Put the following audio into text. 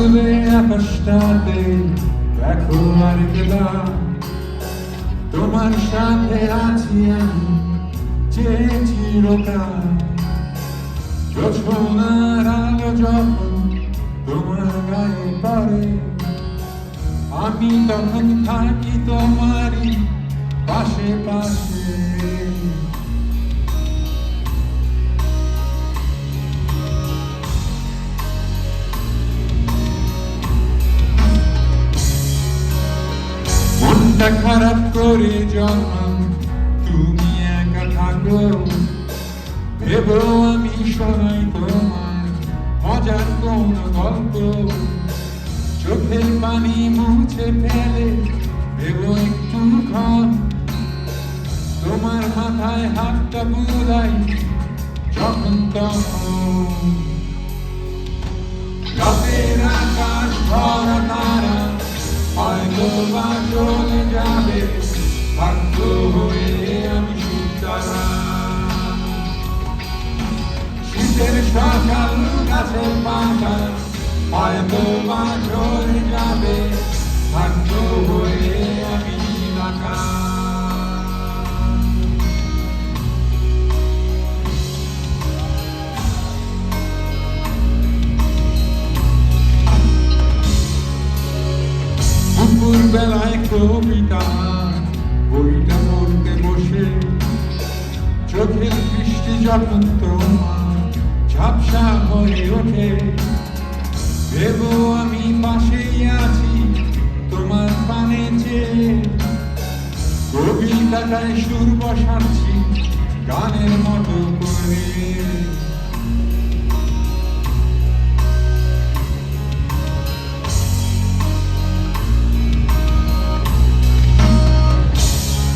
খুলে আকাশটাতে দেখো আর গেলা তোমার সাথে আছি আমি যে চিরকাল। জোছনার আলো যখন তোমার গায়ে পড়ে আমি তখন থাকি তোমারই পাশে পাশে। মনটা খারাপ করে যখন তুমি একা থাকো ভেবো আমি শোনাই তোমার মজার কোন গল্প। চোখের পানি মুছে ফেলে ভেবো একটুক্ষণ তোমার মাথায় হাতটা বুলাই যখন তখন। রাতের আকাশ ভরা তারা হয়তো বা চলে যাবে ভাগ্য হয়ে আমি সুতারা। শীতের সকাল গাছের পাতা হয়তো বা চলে যাবে ভাগ্য হয়ে আমি ঢাকা। দুপুর বেলায় কবিতা বইটা পড়তে বসে চোখের বৃষ্টি যখন তোমার ঝাপসা হয়ে ওঠে ভেবো আমি পাশেই আছি তোমার পানে চেয়ে। কবিতাটায় সুর বসাচ্ছি গানের মতো করে।